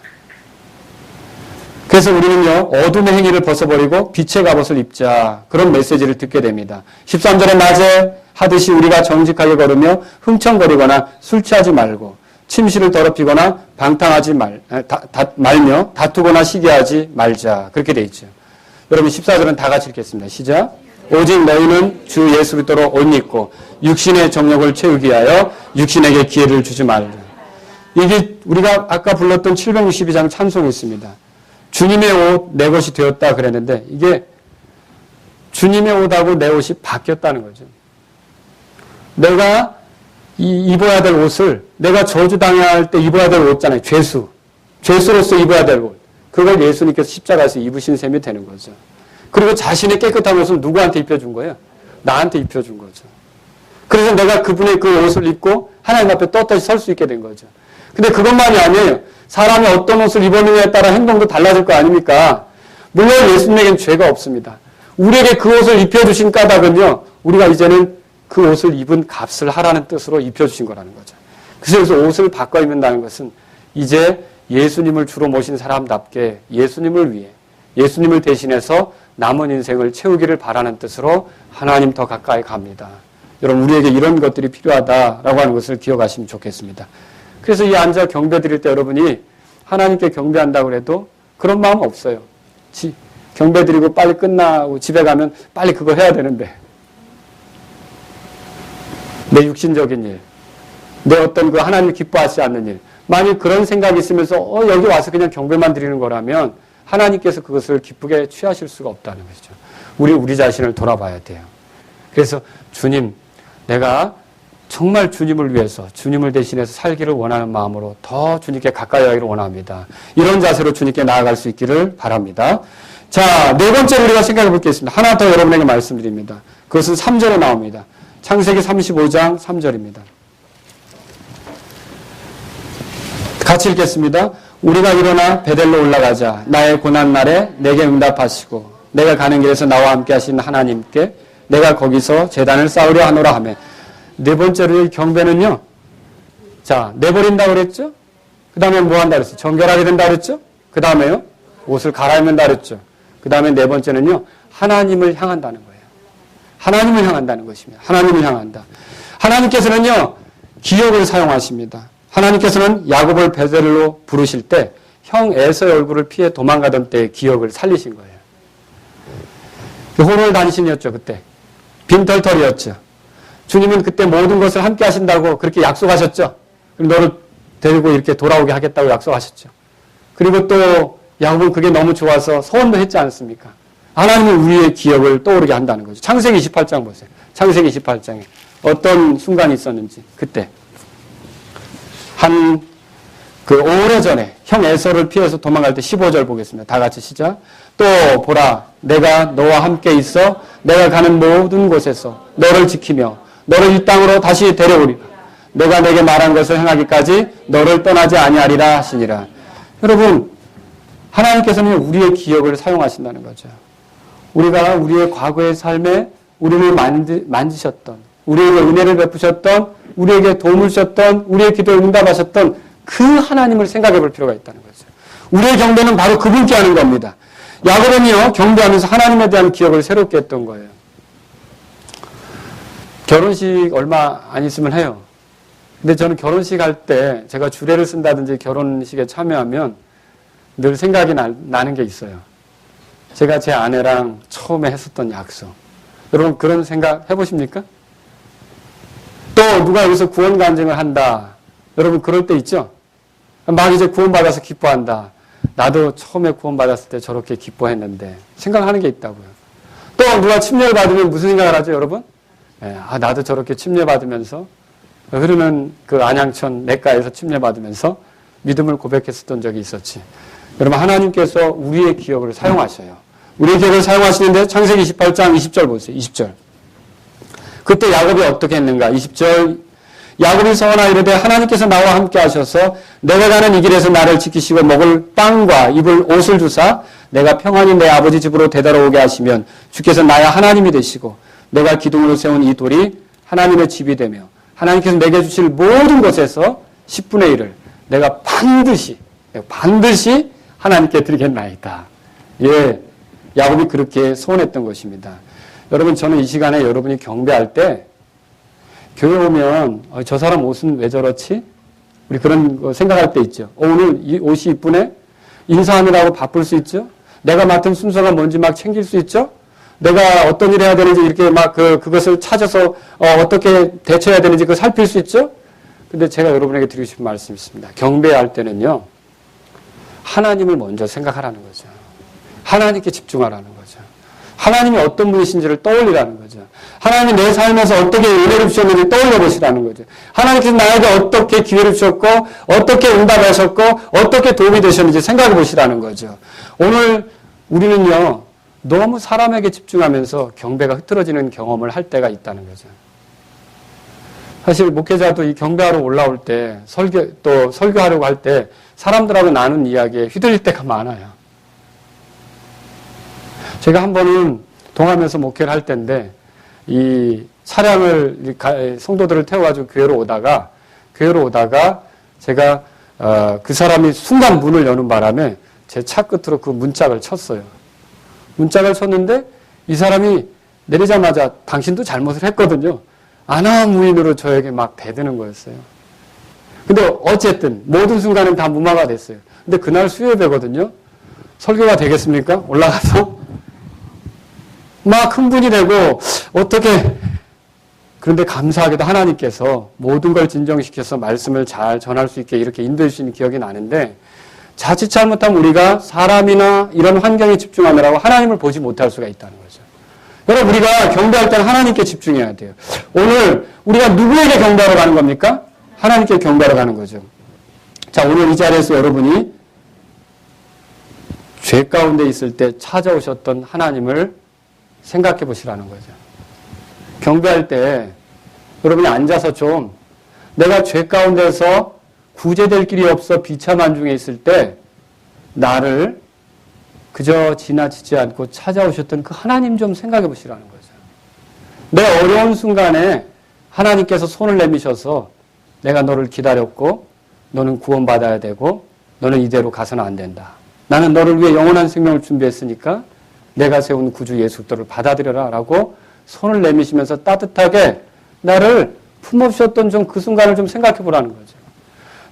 그래서 우리는요 어둠의 행위를 벗어버리고 빛의 갑옷을 입자 그런 메시지를 듣게 됩니다. 13절에 낮에 하듯이 우리가 정직하게 걸으며 흥청거리거나 술 취하지 말고 침실을 더럽히거나 방탕하지 말며 다투거나 시기하지 말자 그렇게 돼 있죠. 여러분 14절은 다 같이 읽겠습니다. 시작. 오직 너희는 주 예수 그리스도로 옷 입고 육신의 정욕을 채우기 위하여 육신에게 기회를 주지 말라. 이게 우리가 아까 불렀던 762장 찬송이 있습니다. 주님의 옷 내 것이 되었다 그랬는데 이게 주님의 옷하고 내 옷이 바뀌었다는 거죠. 내가 입어야 될 옷을 내가 저주당해야 할 때 입어야 될 옷잖아요. 죄수로서 입어야 될 옷. 그걸 예수님께서 십자가에서 입으신 셈이 되는 거죠. 그리고 자신의 깨끗한 옷을 누구한테 입혀준 거예요? 나한테 입혀준 거죠. 그래서 내가 그분의 그 옷을 입고 하나님 앞에 떳떳이 설 수 있게 된 거죠. 근데 그것만이 아니에요. 사람이 어떤 옷을 입었느냐에 따라 행동도 달라질 거 아닙니까? 물론 예수님에게는 죄가 없습니다. 우리에게 그 옷을 입혀주신 까닭은요. 우리가 이제는 그 옷을 입은 값을 하라는 뜻으로 입혀주신 거라는 거죠. 그래서 옷을 바꿔 입는다는 것은 이제 예수님을 주로 모신 사람답게 예수님을 위해 예수님을 대신해서 남은 인생을 채우기를 바라는 뜻으로 하나님 더 가까이 갑니다. 여러분 우리에게 이런 것들이 필요하다라고 하는 것을 기억하시면 좋겠습니다. 그래서 이 앉아 경배 드릴 때 여러분이 하나님께 경배한다고 해도 그런 마음 없어요. 경배 드리고 빨리 끝나고 집에 가면 빨리 그거 해야 되는데 내 육신적인 일, 내 어떤 그 하나님을 기뻐하지 않는 일 만일 그런 생각이 있으면서 여기 와서 그냥 경배만 드리는 거라면 하나님께서 그것을 기쁘게 취하실 수가 없다는 것이죠. 우리 자신을 돌아봐야 돼요. 그래서 주님, 내가 정말 주님을 위해서 주님을 대신해서 살기를 원하는 마음으로 더 주님께 가까이 하기를 원합니다. 이런 자세로 주님께 나아갈 수 있기를 바랍니다. 자, 네 번째로 우리가 생각해 보겠습니다. 하나 더 여러분에게 말씀드립니다. 그것은 3절에 나옵니다. 창세기 35장 3절입니다. 같이 읽겠습니다. 우리가 일어나 베델로 올라가자. 나의 고난날에 내게 응답하시고 내가 가는 길에서 나와 함께 하신 하나님께 내가 거기서 제단을 쌓으려 하노라 하며. 네 번째로 경배는요. 자, 내버린다고 그랬죠? 그 다음에 뭐 한다 그랬어요? 정결하게 된다 그랬죠? 그 다음에요. 옷을 갈아입는다 그랬죠? 그 다음에 네 번째는요. 하나님을 향한다는 거예요. 하나님을 향한다는 것입니다. 하나님을 향한다. 하나님께서는요. 기억을 사용하십니다. 하나님께서는 야곱을 베델로 부르실 때 형 에서의 얼굴을 피해 도망가던 때의 기억을 살리신 거예요. 호롤 단신이었죠. 그때. 빈털털이었죠. 주님은 그때 모든 것을 함께 하신다고 그렇게 약속하셨죠. 그럼 너를 데리고 이렇게 돌아오게 하겠다고 약속하셨죠. 그리고 또 야곱은 그게 너무 좋아서 소원도 했지 않습니까? 하나님은 우리의 기억을 떠오르게 한다는 거죠. 창세기 28장 보세요. 창세기 28장에 어떤 순간이 있었는지. 그때 오래전에 형 에서를 피해서 도망갈 때 15절 보겠습니다. 다 같이 시작. 또 보라, 내가 너와 함께 있어 내가 가는 모든 곳에서 너를 지키며 너를 이 땅으로 다시 데려오리라. 내가 내게 말한 것을 행하기까지 너를 떠나지 아니하리라 하시니라. 여러분, 하나님께서는 우리의 기억을 사용하신다는 거죠. 우리가 우리의 과거의 삶에 우리를 만지셨던, 우리에게 은혜를 베푸셨던, 우리에게 도움을 주셨던, 우리의 기도에 응답하셨던 그 하나님을 생각해 볼 필요가 있다는 거죠. 우리의 경배는 바로 그분께 하는 겁니다. 야곱은요, 경배하면서 하나님에 대한 기억을 새롭게 했던 거예요. 결혼식 얼마 안 있으면 해요. 근데 저는 결혼식 할 때 제가 주례를 쓴다든지 결혼식에 참여하면 늘 생각이 나는 게 있어요. 제가 제 아내랑 처음에 했었던 약속. 여러분 그런 생각 해보십니까? 또 누가 여기서 구원 간증을 한다. 여러분 그럴 때 있죠? 막 이제 구원받아서 기뻐한다. 나도 처음에 구원받았을 때 저렇게 기뻐했는데 생각하는 게 있다고요. 또 누가 침례를 받으면 무슨 생각을 하죠, 여러분? 나도 저렇게 침례 받으면서 흐르는 그 안양천 냇가에서 침례 받으면서 믿음을 고백했었던 적이 있었지. 여러분 하나님께서 우리의 기억을 사용하셔요. 우리의 기억을 사용하시는데 창세기 28장 20절 보세요. 20절. 그때 야곱이 어떻게 했는가? 20절. 야곱이 서원하 이르되 하나님께서 나와 함께 하셔서 내가 가는 이 길에서 나를 지키시고 먹을 빵과 입을 옷을 주사 내가 평안히 내 아버지 집으로 되돌아오게 하시면 주께서 나의 하나님이 되시고 내가 기둥으로 세운 이 돌이 하나님의 집이 되며 하나님께서 내게 주실 모든 것에서 10분의 1을 내가 반드시 하나님께 드리겠나이다. 예, 야곱이 그렇게 소원했던 것입니다. 여러분 저는 이 시간에 여러분이 경배할 때 교회 오면 저 사람 옷은 왜 저렇지? 우리 그런 거 생각할 때 있죠. 오늘 이 옷이 이쁘네? 인사하느라고 바쁠 수 있죠? 내가 맡은 순서가 뭔지 막 챙길 수 있죠? 내가 어떤 일을 해야 되는지 이렇게 막 그것을 찾아서 어떻게 대처해야 되는지 그걸 살필 수 있죠? 근데 제가 여러분에게 드리고 싶은 말씀이 있습니다. 경배할 때는요. 하나님을 먼저 생각하라는 거죠. 하나님께 집중하라는 거죠. 하나님이 어떤 분이신지를 떠올리라는 거죠. 하나님이 내 삶에서 어떻게 은혜를 주셨는지 떠올려 보시라는 거죠. 하나님께서 나에게 어떻게 기회를 주셨고 어떻게 응답하셨고 어떻게 도움이 되셨는지 생각해 보시라는 거죠. 오늘 우리는요. 너무 사람에게 집중하면서 경배가 흐트러지는 경험을 할 때가 있다는 거죠. 사실 목회자도 이 경배하러 올라올 때 설교하려고 할 때 사람들하고 나눈 이야기에 휘둘릴 때가 많아요. 제가 한 번은 동암에서 목회를 할 때인데 이 차량을 성도들을 태워가지고 교회로 오다가 제가 그 사람이 순간 문을 여는 바람에 제 차 끝으로 그 문짝을 쳤어요. 문짝을 쳤는데 이 사람이 내리자마자 당신도 잘못을 했거든요. 아나무인으로 저에게 막 대드는 거였어요. 근데 어쨌든 모든 순간은 다 무마가 됐어요. 근데 그날 수요예배거든요. 설교가 되겠습니까? 올라가서 막 흥분이 되고 어떻게 그런데 감사하게도 하나님께서 모든 걸 진정시켜서 말씀을 잘 전할 수 있게 이렇게 인도해 주시는 기억이 나는데 자칫 잘못하면 우리가 사람이나 이런 환경에 집중하느라고 하나님을 보지 못할 수가 있다는 거죠. 여러분 우리가 경배할 때는 하나님께 집중해야 돼요. 오늘 우리가 누구에게 경배하러 가는 겁니까? 하나님께 경배하러 가는 거죠. 자, 오늘 이 자리에서 여러분이 죄 가운데 있을 때 찾아오셨던 하나님을 생각해 보시라는 거죠. 경배할 때 여러분이 앉아서 좀 내가 죄 가운데서 구제될 길이 없어 비참한 중에 있을 때 나를 그저 지나치지 않고 찾아오셨던 그 하나님 좀 생각해 보시라는 거죠. 내 어려운 순간에 하나님께서 손을 내미셔서 내가 너를 기다렸고 너는 구원받아야 되고 너는 이대로 가서는 안 된다. 나는 너를 위해 영원한 생명을 준비했으니까 내가 세운 구주 예수 그리스도를 받아들여라 라고 손을 내미시면서 따뜻하게 나를 품어주셨던 좀 그 순간을 좀 생각해 보라는 거죠.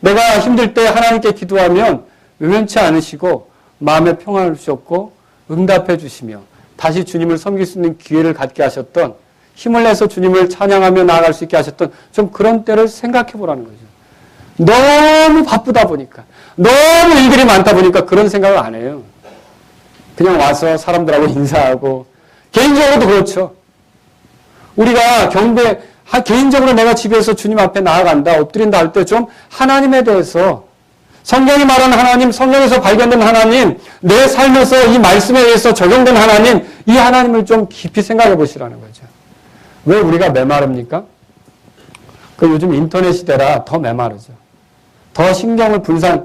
내가 힘들 때 하나님께 기도하면 의연치 않으시고 마음에 평안을 주셨고 응답해 주시며 다시 주님을 섬길 수 있는 기회를 갖게 하셨던 힘을 내서 주님을 찬양하며 나아갈 수 있게 하셨던 좀 그런 때를 생각해 보라는 거죠. 너무 바쁘다 보니까, 너무 일들이 많다 보니까 그런 생각을 안 해요. 그냥 와서 사람들하고 인사하고, 개인적으로도 그렇죠. 우리가 경배, 개인적으로 내가 집에서 주님 앞에 나아간다, 엎드린다 할 때 좀 하나님에 대해서, 성경이 말하는 하나님, 성경에서 발견된 하나님, 내 삶에서 이 말씀에 의해서 적용된 하나님, 이 하나님을 좀 깊이 생각해 보시라는 거죠. 왜 우리가 메마릅니까? 요즘 인터넷 시대라 더 메마르죠. 더 신경을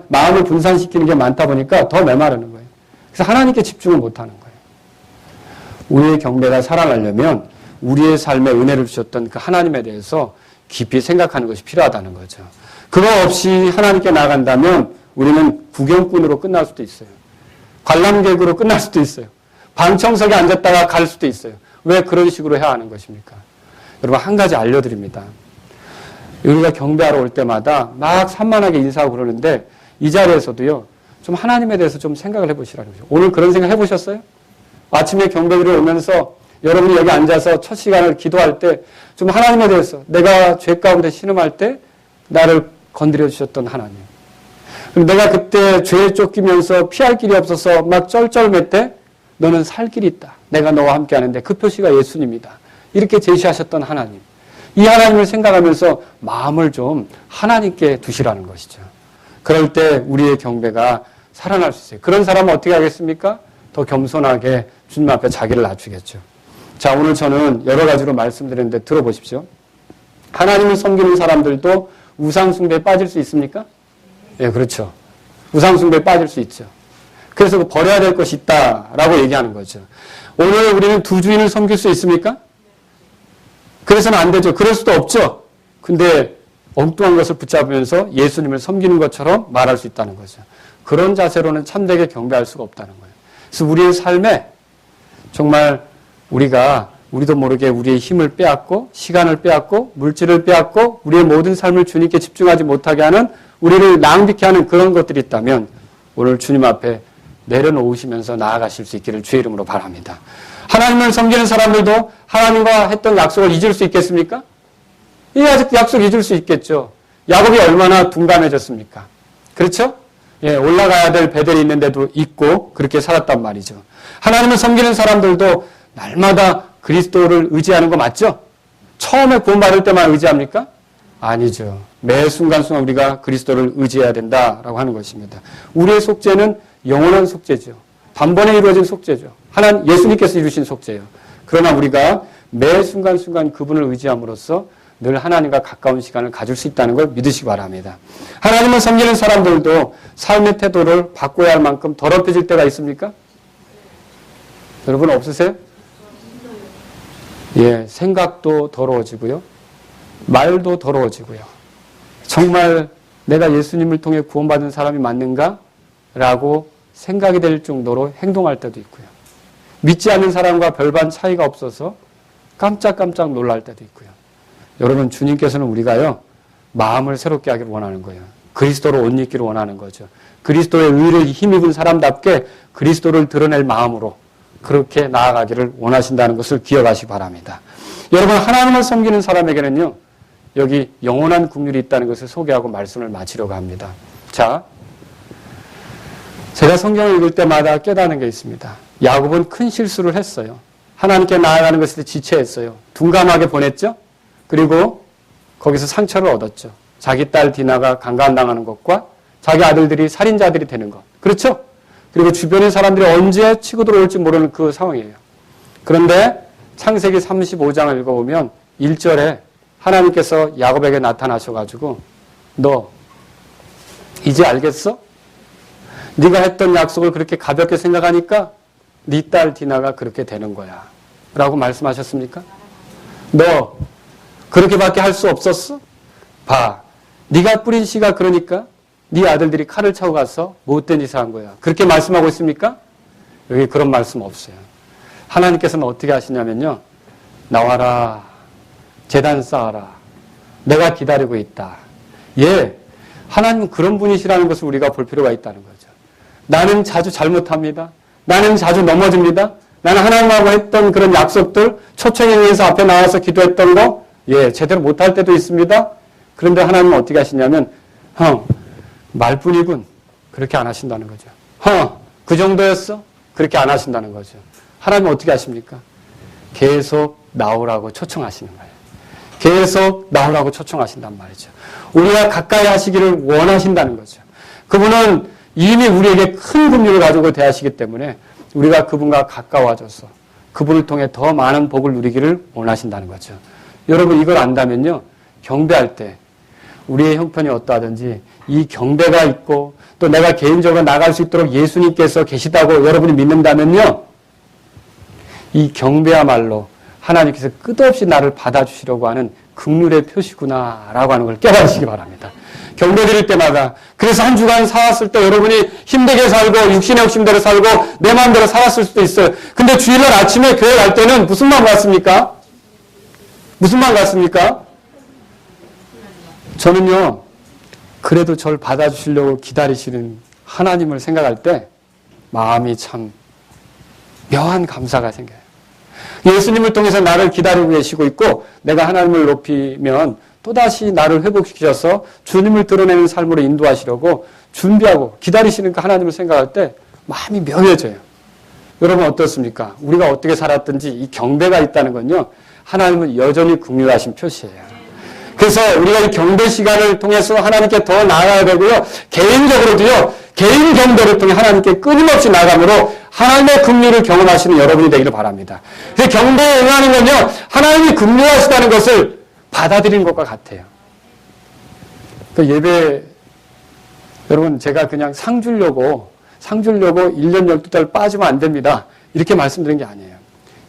마음을 분산시키는 게 많다 보니까 더 메마르는 거예요. 그래서 하나님께 집중을 못하는 거예요. 우리의 경배가 살아나려면 우리의 삶에 은혜를 주셨던 그 하나님에 대해서 깊이 생각하는 것이 필요하다는 거죠. 그거 없이 하나님께 나아간다면 우리는 구경꾼으로 끝날 수도 있어요. 관람객으로 끝날 수도 있어요. 방청석에 앉았다가 갈 수도 있어요. 왜 그런 식으로 해야 하는 것입니까? 여러분, 한 가지 알려드립니다. 우리가 경배하러 올 때마다 막 산만하게 인사하고 그러는데 이 자리에서도요, 좀 하나님에 대해서 좀 생각을 해보시라는 거죠. 오늘 그런 생각 해보셨어요? 아침에 경배드리러 오면서 여러분이 여기 앉아서 첫 시간을 기도할 때 좀 하나님에 대해서, 내가 죄 가운데 신음할 때 나를 건드려 주셨던 하나님. 내가 그때 죄에 쫓기면서 피할 길이 없어서 막 쩔쩔맬 때 너는 살 길이 있다. 내가 너와 함께 하는데 그 표시가 예수님이다. 이렇게 제시하셨던 하나님. 이 하나님을 생각하면서 마음을 좀 하나님께 두시라는 것이죠. 그럴 때 우리의 경배가 살아날 수 있어요. 그런 사람은 어떻게 하겠습니까? 더 겸손하게 주님 앞에 자기를 낮추겠죠. 자, 오늘 저는 여러 가지로 말씀드렸는데 들어보십시오. 하나님을 섬기는 사람들도 우상숭배에 빠질 수 있습니까? 예, 그렇죠. 우상숭배에 빠질 수 있죠. 그래서 버려야 될 것이 있다라고 얘기하는 거죠. 오늘 우리는 두 주인을 섬길 수 있습니까? 그래서는 안 되죠. 그럴 수도 없죠. 근데 엉뚱한 것을 붙잡으면서 예수님을 섬기는 것처럼 말할 수 있다는 거죠. 그런 자세로는 참되게 경배할 수가 없다는 거예요. 그래서 우리의 삶에 정말 우리도 모르게 우리의 힘을 빼앗고, 시간을 빼앗고, 물질을 빼앗고, 우리의 모든 삶을 주님께 집중하지 못하게 하는, 우리를 낭비케 하는 그런 것들이 있다면 오늘 주님 앞에 내려놓으시면서 나아가실 수 있기를 주의 이름으로 바랍니다. 하나님을 섬기는 사람들도 하나님과 했던 약속을 잊을 수 있겠습니까? 이 약속 잊을 수 있겠죠. 야곱이 얼마나 둔감해졌습니까? 그렇죠? 예, 올라가야 될 베델이 있는데도 잊고 그렇게 살았단 말이죠. 하나님을 섬기는 사람들도 날마다 그리스도를 의지하는 거 맞죠? 처음에 구원받을 때만 의지합니까? 아니죠. 매 순간순간 우리가 그리스도를 의지해야 된다라고 하는 것입니다. 우리의 속죄는 영원한 속죄죠. 단번에 이루어진 속죄죠. 하나님, 예수님께서 이루신 속죄예요. 그러나 우리가 매 순간순간 그분을 의지함으로써 늘 하나님과 가까운 시간을 가질 수 있다는 걸 믿으시기 바랍니다. 하나님을 섬기는 사람들도 삶의 태도를 바꿔야 할 만큼 더럽혀질 때가 있습니까? 여러분 없으세요? 예, 생각도 더러워지고요. 말도 더러워지고요. 정말 내가 예수님을 통해 구원받은 사람이 맞는가? 라고 생각이 될 정도로 행동할 때도 있고요. 믿지 않는 사람과 별반 차이가 없어서 깜짝깜짝 놀랄 때도 있고요. 여러분, 주님께서는 우리가요, 마음을 새롭게 하기를 원하는 거예요. 그리스도로 옷 입기를 원하는 거죠. 그리스도의 의를 힘입은 사람답게 그리스도를 드러낼 마음으로 그렇게 나아가기를 원하신다는 것을 기억하시기 바랍니다. 여러분, 하나님을 섬기는 사람에게는요, 여기 영원한 국률이 있다는 것을 소개하고 말씀을 마치려고 합니다. 자, 제가 성경을 읽을 때마다 깨닫는 게 있습니다. 야곱은 큰 실수를 했어요. 하나님께 나아가는 것에 지체했어요. 둔감하게 보냈죠? 그리고 거기서 상처를 얻었죠. 자기 딸 디나가 강간당하는 것과 자기 아들들이 살인자들이 되는 것. 그렇죠? 그리고 주변의 사람들이 언제 치고 들어올지 모르는 그 상황이에요. 그런데 창세기 35장을 읽어보면 1절에 하나님께서 야곱에게 나타나셔가지고 너 이제 알겠어? 네가 했던 약속을 그렇게 가볍게 생각하니까 네 딸 디나가 그렇게 되는 거야. 라고 말씀하셨습니까? 너 그렇게밖에 할 수 없었어? 봐. 네가 뿌린 씨가 그러니까 네 아들들이 칼을 차고 가서 못된 짓을 한 거야. 그렇게 말씀하고 있습니까? 여기 그런 말씀 없어요. 하나님께서는 어떻게 하시냐면요. 나와라. 제단 쌓아라. 내가 기다리고 있다. 예. 하나님은 그런 분이시라는 것을 우리가 볼 필요가 있다는 거죠. 나는 자주 잘못합니다. 나는 자주 넘어집니다. 나는 하나님하고 했던 그런 약속들, 초청에 의해서 앞에 나와서 기도했던 거, 예, 제대로 못할 때도 있습니다. 그런데 하나님은 어떻게 하시냐면 말뿐이군. 그렇게 안 하신다는 거죠. 그 정도였어? 그렇게 안 하신다는 거죠. 하나님은 어떻게 하십니까? 계속 나오라고 초청하시는 거예요. 계속 나오라고 초청하신단 말이죠. 우리가 가까이 하시기를 원하신다는 거죠. 그분은 이미 우리에게 큰 긍휼을 가지고 대하시기 때문에 우리가 그분과 가까워져서 그분을 통해 더 많은 복을 누리기를 원하신다는 거죠. 여러분 이걸 안다면요. 경배할 때 우리의 형편이 어떠하든지 이 경배가 있고 또 내가 개인적으로 나갈 수 있도록 예수님께서 계시다고 여러분이 믿는다면요. 이 경배야말로 하나님께서 끝없이 나를 받아주시려고 하는 긍휼의 표시구나라고 하는 걸 깨달으시기 바랍니다. 경배 드릴 때마다 그래서 한 주간 살았을 때 여러분이 힘들게 살고 육신의 욕심대로 살고 내 마음대로 살았을 수도 있어요. 근데 주일날 아침에 교회 갈 때는 무슨 마음 같습니까? 무슨 마음 같습니까? 저는요. 그래도 저를 받아주시려고 기다리시는 하나님을 생각할 때 마음이 참 묘한 감사가 생겨요. 예수님을 통해서 나를 기다리고 계시고 있고 내가 하나님을 높이면 또다시 나를 회복시키셔서 주님을 드러내는 삶으로 인도하시려고 준비하고 기다리시는 그 하나님을 생각할 때 마음이 묘해져요. 여러분 어떻습니까? 우리가 어떻게 살았든지 이 경배가 있다는 건요. 하나님은 여전히 긍휼하신 표시예요. 그래서 우리가 이 경배 시간을 통해서 하나님께 더 나아가야 되고요. 개인적으로도요. 개인 경배를 통해 하나님께 끊임없이 나아감으로 하나님의 긍휼을 경험하시는 여러분이 되기를 바랍니다. 그 경배에 응하는 건요. 하나님이 긍휼하시다는 것을 받아들이는 것과 같아요. 그 예배 여러분 제가 그냥 상 주려고 1년 12달 빠지면 안 됩니다. 이렇게 말씀드린 게 아니에요.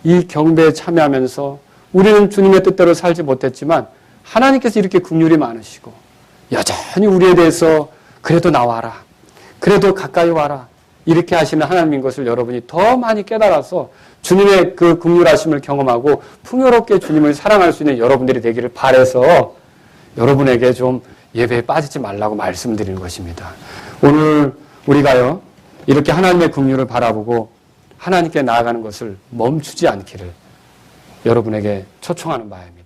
이 경배에 참여하면서 우리는 주님의 뜻대로 살지 못했지만 하나님께서 이렇게 긍휼이 많으시고 여전히 우리에 대해서 그래도 나와라. 그래도 가까이 와라. 이렇게 하시는 하나님인 것을 여러분이 더 많이 깨달아서 주님의 그 긍휼하심을 경험하고 풍요롭게 주님을 사랑할 수 있는 여러분들이 되기를 바라서 여러분에게 좀 예배에 빠지지 말라고 말씀드리는 것입니다. 오늘 우리가요. 이렇게 하나님의 긍휼을 바라보고 하나님께 나아가는 것을 멈추지 않기를 여러분에게 초청하는 바입니다.